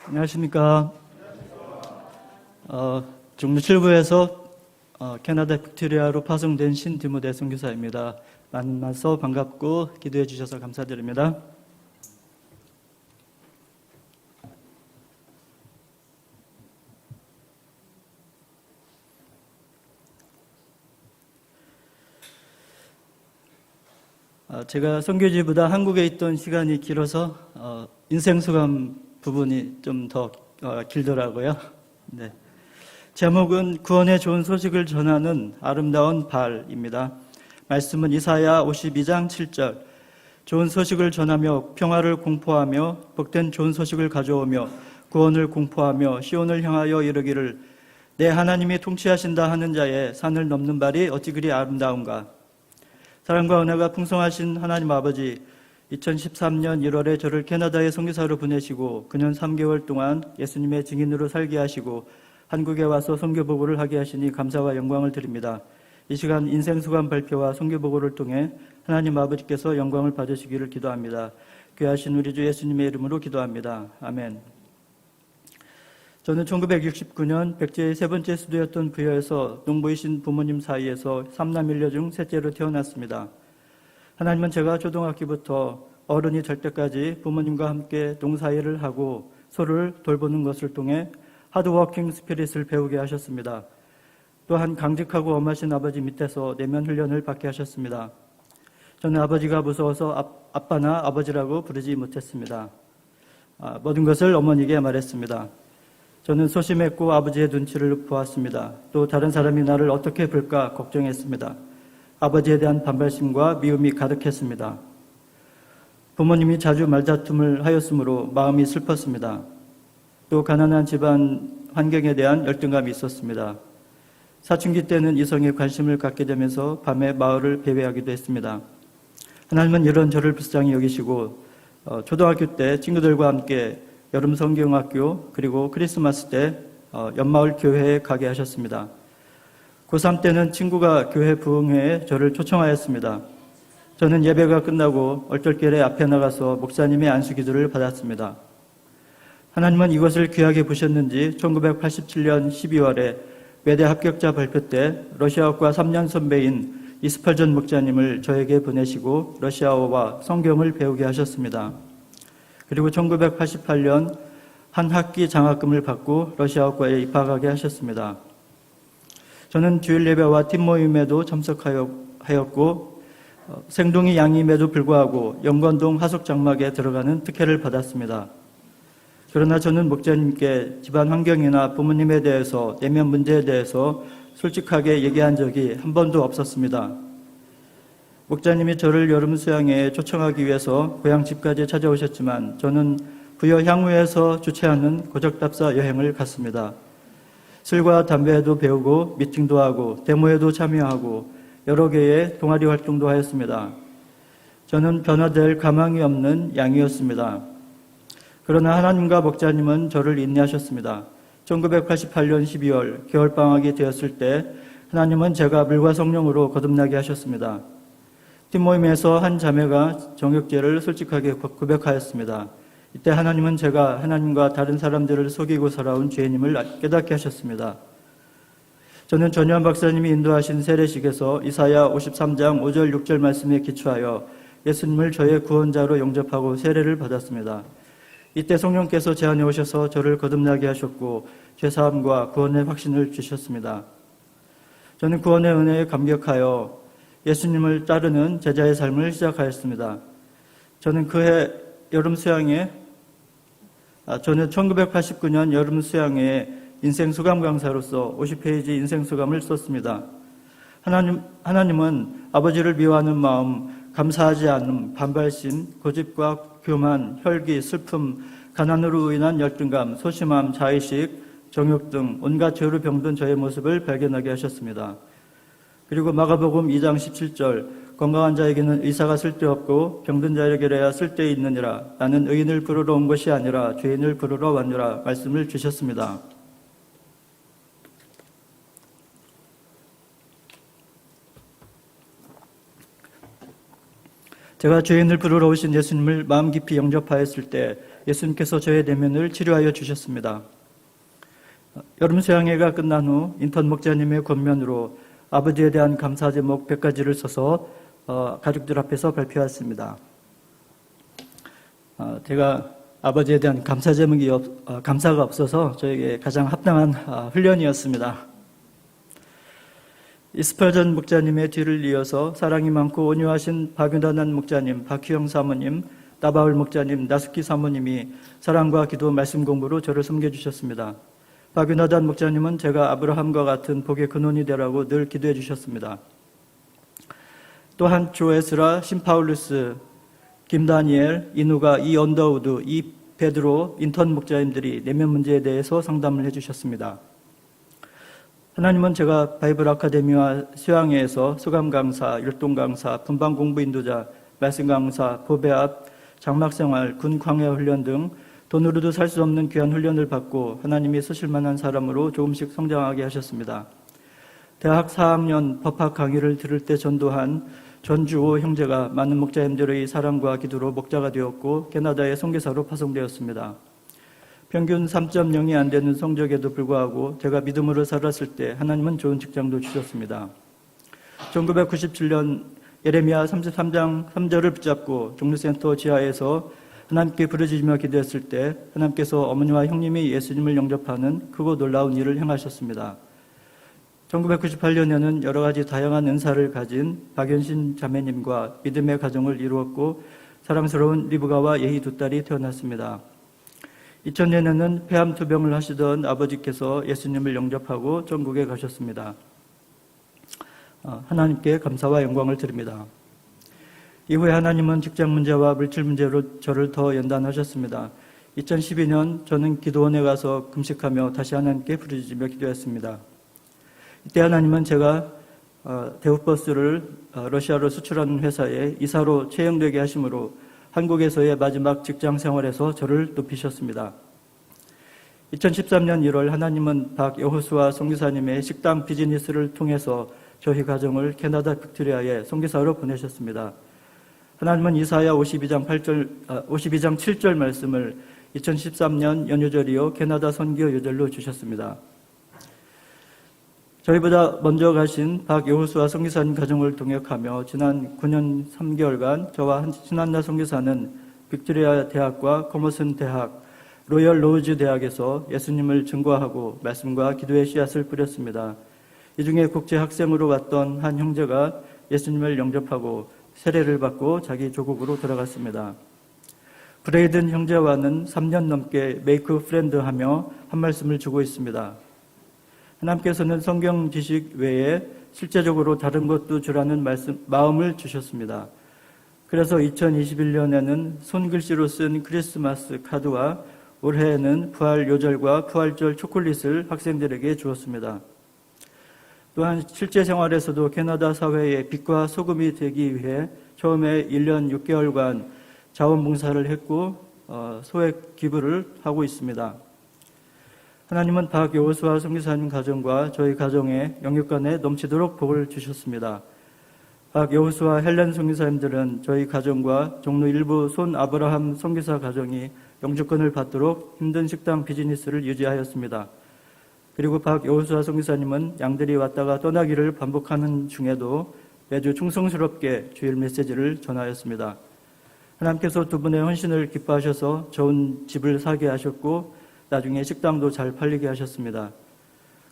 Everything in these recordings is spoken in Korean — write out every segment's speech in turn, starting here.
안녕하십니까. 중부칠부에서 캐나다 빅토리아로 파송된 신디모데 선교사입니다. 만나서 반갑고 기도해 주셔서 감사드립니다. 제가 선교지보다 한국에 있던 시간이 길어서 인생소감 부분이 좀 더 길더라고요. 네. 제목은 구원의 좋은 소식을 전하는 아름다운 발입니다. 말씀은 이사야 52장 7절. 좋은 소식을 전하며 평화를 공포하며 복된 좋은 소식을 가져오며 구원을 공포하며 시온을 향하여 이르기를 내 하나님이 통치하신다 하는 자의 산을 넘는 발이 어찌 그리 아름다운가. 사랑과 은혜가 풍성하신 하나님 아버지, 2013년 1월에 저를 캐나다에 선교사로 보내시고 9년 3개월 동안 예수님의 증인으로 살게 하시고 한국에 와서 선교보고를 하게 하시니 감사와 영광을 드립니다. 이 시간 인생소감 발표와 선교보고를 통해 하나님 아버지께서 영광을 받으시기를 기도합니다. 귀하신 우리 주 예수님의 이름으로 기도합니다. 아멘. 저는 1969년 백제의 세 번째 수도였던 부여에서 농부이신 부모님 사이에서 삼남 일녀 중 셋째로 태어났습니다. 하나님은 제가 초등학교부터 어른이 될 때까지 부모님과 함께 농사일을 하고 서로를 돌보는 것을 통해 하드워킹 스피릿을 배우게 하셨습니다. 또한 강직하고 엄하신 아버지 밑에서 내면 훈련을 받게 하셨습니다. 저는 아버지가 무서워서 아빠나 아버지라고 부르지 못했습니다. 모든 것을 어머니에게 말했습니다. 저는 소심했고 아버지의 눈치를 보았습니다. 또 다른 사람이 나를 어떻게 볼까 걱정했습니다. 아버지에 대한 반발심과 미움이 가득했습니다. 부모님이 자주 말다툼을 하였으므로 마음이 슬펐습니다. 또 가난한 집안 환경에 대한 열등감이 있었습니다. 사춘기 때는 이성에 관심을 갖게 되면서 밤에 마을을 배회하기도 했습니다. 하나님은 이런 저를 불쌍히 여기시고 초등학교 때 친구들과 함께 여름 성경학교 그리고 크리스마스 때 연마을 교회에 가게 하셨습니다. 고3 때는 친구가 교회 부흥회에 저를 초청하였습니다. 저는 예배가 끝나고 얼떨결에 앞에 나가서 목사님의 안수기도를 받았습니다. 하나님은 이것을 귀하게 보셨는지 1987년 12월에 외대 합격자 발표 때 러시아어과 3년 선배인 이스팔전 목사님을 저에게 보내시고 러시아어와 성경을 배우게 하셨습니다. 그리고 1988년 한 학기 장학금을 받고 러시아어과에 입학하게 하셨습니다. 저는 주일 예배와 팀 모임에도 참석하였고 생동이 양임에도 불구하고 영건동 하숙 장막에 들어가는 특혜를 받았습니다. 그러나 저는 목자님께 집안 환경이나 부모님에 대해서 내면 문제에 대해서 솔직하게 얘기한 적이 한 번도 없었습니다. 목자님이 저를 여름 수양회에 초청하기 위해서 고향 집까지 찾아오셨지만 저는 부여 향후에서 주최하는 고적답사 여행을 갔습니다. 술과 담배도 배우고 미팅도 하고 데모에도 참여하고 여러 개의 동아리 활동도 하였습니다. 저는 변화될 가망이 없는 양이었습니다. 그러나 하나님과 목자님은 저를 인내하셨습니다. 1988년 12월 겨울방학이 되었을 때 하나님은 제가 물과 성령으로 거듭나게 하셨습니다. 팀 모임에서 한 자매가 정욕죄를 솔직하게 고백하였습니다. 이때 하나님은 제가 하나님과 다른 사람들을 속이고 살아온 죄인임을 깨닫게 하셨습니다. 저는 전유한 박사님이 인도하신 세례식에서 이사야 53장 5절 6절 말씀에 기초하여 예수님을 저의 구원자로 영접하고 세례를 받았습니다. 이때 성령께서 제 안에 오셔서 저를 거듭나게 하셨고 죄사함과 구원의 확신을 주셨습니다. 저는 구원의 은혜에 감격하여 예수님을 따르는 제자의 삶을 시작하였습니다. 저는 그해 여름 수양회 저는 1989년 여름 수양회에 인생소감 강사로서 50페이지 인생소감을 썼습니다. 하나님은 아버지를 미워하는 마음, 감사하지 않음, 반발심, 고집과 교만, 혈기, 슬픔, 가난으로 인한 열등감, 소심함, 자의식, 정욕 등 온갖 죄로 병든 저의 모습을 발견하게 하셨습니다. 그리고 마가복음 2장 17절 건강한 자에게는 의사가 쓸데없고 병든 자에게야 쓸데있느니라. 나는 의인을 부르러 온 것이 아니라 죄인을 부르러 왔노라 말씀을 주셨습니다. 제가 죄인을 부르러 오신 예수님을 마음 깊이 영접하였을 때 예수님께서 저의 내면을 치료하여 주셨습니다. 여름 수양회가 끝난 후 인턴 목자님의 권면으로 아버지에 대한 감사 제목 100가지를 써서 가족들 앞에서 발표했습니다. 제가 아버지에 대한 감사 제목이 감사가 없어서 저에게 가장 합당한 훈련이었습니다. 이스펄전 목자님의 뒤를 이어서 사랑이 많고 온유하신 박윤다난 목자님, 박희영 사모님, 나바울 목자님, 나스키 사모님이 사랑과 기도, 말씀 공부로 저를 섬겨주셨습니다. 박윤다난 목자님은 제가 아브라함과 같은 복의 근원이 되라고 늘 기도해 주셨습니다. 또한 조에스라, 신파울루스, 김다니엘, 이누가, 이언더우드, 이베드로 인턴 목자님들이 내면 문제에 대해서 상담을 해주셨습니다. 하나님은 제가 바이블 아카데미와 수양회에서 수감 강사, 율동 강사, 분방 공부 인도자, 말씀 강사, 보배압, 장막생활, 군 광야 훈련 등 돈으로도 살 수 없는 귀한 훈련을 받고 하나님이 쓰실 만한 사람으로 조금씩 성장하게 하셨습니다. 대학 4학년 법학 강의를 들을 때 전도한 전주호 형제가 많은 목자님들의 사랑과 기도로 목자가 되었고 캐나다의 선교사로 파송되었습니다. 평균 3.0이 안 되는 성적에도 불구하고 제가 믿음으로 살았을 때 하나님은 좋은 직장도 주셨습니다. 1997년 예레미야 33장 3절을 붙잡고 종료센터 지하에서 하나님께 부르짖으며 기도했을 때 하나님께서 어머니와 형님이 예수님을 영접하는 크고 놀라운 일을 행하셨습니다. 1998년에는 여러 가지 다양한 은사를 가진 박연신 자매님과 믿음의 가정을 이루었고 사랑스러운 리브가와 예희 두 딸이 태어났습니다. 2000년에는 폐암 투병을 하시던 아버지께서 예수님을 영접하고 전국에 가셨습니다. 하나님께 감사와 영광을 드립니다. 이후에 하나님은 직장 문제와 물질 문제로 저를 더 연단하셨습니다. 2012년 저는 기도원에 가서 금식하며 다시 하나님께 부르짖으며 기도했습니다. 이때 하나님은 제가 대우버스를 러시아로 수출하는 회사에 이사로 채용되게 하심으로 한국에서의 마지막 직장 생활에서 저를 높이셨습니다. 2013년 1월 하나님은 박여호수아 선교사님의 식당 비즈니스를 통해서 저희 가정을 캐나다 빅토리아에 선교사로 보내셨습니다. 하나님은 이사야 52장 7절 말씀을 2013년 연유절이요 캐나다 선교 요절로 주셨습니다. 저희보다 먼저 가신 박여호수아 선교사님 가정을 동역하며 지난 9년 3개월간 저와 신한나 선교사는 빅토리아 대학과 커머슨 대학, 로열 로즈 대학에서 예수님을 증거하고 말씀과 기도의 씨앗을 뿌렸습니다. 이 중에 국제 학생으로 왔던 한 형제가 예수님을 영접하고 세례를 받고 자기 조국으로 돌아갔습니다. 브레이든 형제와는 3년 넘게 메이크 프렌드 하며 한 말씀을 주고 있습니다. 하나님께서는 성경 지식 외에 실제적으로 다른 것도 주라는 마음을 주셨습니다. 그래서 2021년에는 손글씨로 쓴 크리스마스 카드와 올해에는 부활 요절과 부활절 초콜릿을 학생들에게 주었습니다. 또한 실제 생활에서도 캐나다 사회에 빛과 소금이 되기 위해 처음에 1년 6개월간 자원봉사를 했고 소액 기부를 하고 있습니다. 하나님은 박여호수아 선교사님 가정과 저희 가정에 영육간에 넘치도록 복을 주셨습니다. 박여호수아 헬렌 선교사님들은 저희 가정과 종로 일부 손 아브라함 선교사 가정이 영주권을 받도록 힘든 식당 비즈니스를 유지하였습니다. 그리고 박여호수아 선교사님은 양들이 왔다가 떠나기를 반복하는 중에도 매주 충성스럽게 주일 메시지를 전하였습니다. 하나님께서 두 분의 헌신을 기뻐하셔서 좋은 집을 사게 하셨고 나중에 식당도 잘 팔리게 하셨습니다.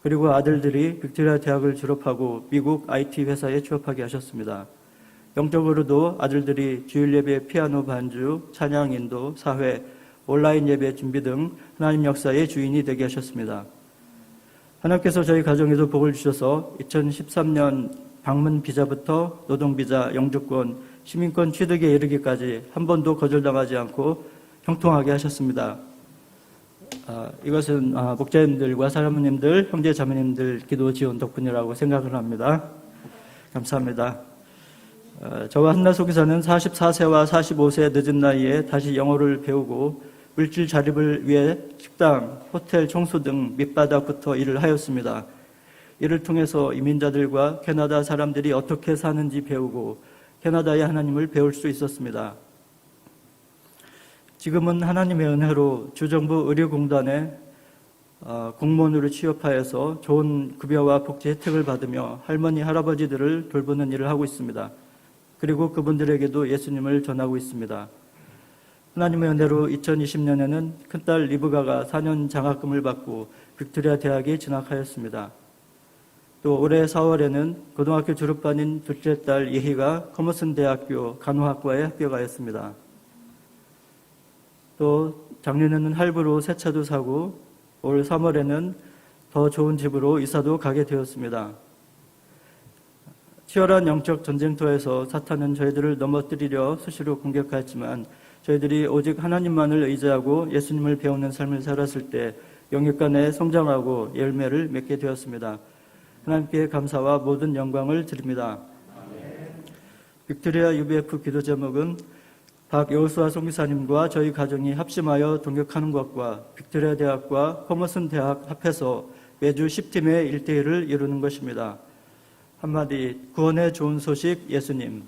그리고 아들들이 빅토리아 대학을 졸업하고 미국 IT 회사에 취업하게 하셨습니다. 영적으로도 아들들이 주일 예배 피아노 반주, 찬양 인도, 사회, 온라인 예배 준비 등 하나님 역사의 주인이 되게 하셨습니다. 하나님께서 저희 가정에도 복을 주셔서 2013년 방문 비자부터 노동 비자, 영주권, 시민권 취득에 이르기까지 한 번도 거절당하지 않고 형통하게 하셨습니다. 이것은 목자님들과 사모님들, 형제 자매님들 기도 지원 덕분이라고 생각을 합니다. 감사합니다. 저와 한나 선교사는 44세와 45세 늦은 나이에 다시 영어를 배우고 물질 자립을 위해 식당, 호텔 청소 등 밑바닥부터 일을 하였습니다. 이를 통해서 이민자들과 캐나다 사람들이 어떻게 사는지 배우고 캐나다의 하나님을 배울 수 있었습니다. 지금은 하나님의 은혜로 주정부 의료공단에 공무원으로 취업하여서 좋은 급여와 복지 혜택을 받으며 할머니, 할아버지들을 돌보는 일을 하고 있습니다. 그리고 그분들에게도 예수님을 전하고 있습니다. 하나님의 은혜로 2020년에는 큰딸 리브가가 4년 장학금을 받고 빅토리아 대학에 진학하였습니다. 또 올해 4월에는 고등학교 졸업반인 둘째 딸 예희가 커머슨 대학교 간호학과에 합격하였습니다. 또 작년에는 할부로 새 차도 사고 올 3월에는 더 좋은 집으로 이사도 가게 되었습니다. 치열한 영적 전쟁터에서 사탄은 저희들을 넘어뜨리려 수시로 공격하였지만 저희들이 오직 하나님만을 의지하고 예수님을 배우는 삶을 살았을 때 영육간에 성장하고 열매를 맺게 되었습니다. 하나님께 감사와 모든 영광을 드립니다. 빅토리아 UBF 기도 제목은 박여수아 선교사님과 저희 가정이 합심하여 동역하는 것과 빅토리아 대학과 커머슨 대학 합해서 매주 10팀의 1대1을 이루는 것입니다. 한마디, 구원의 좋은 소식 예수님.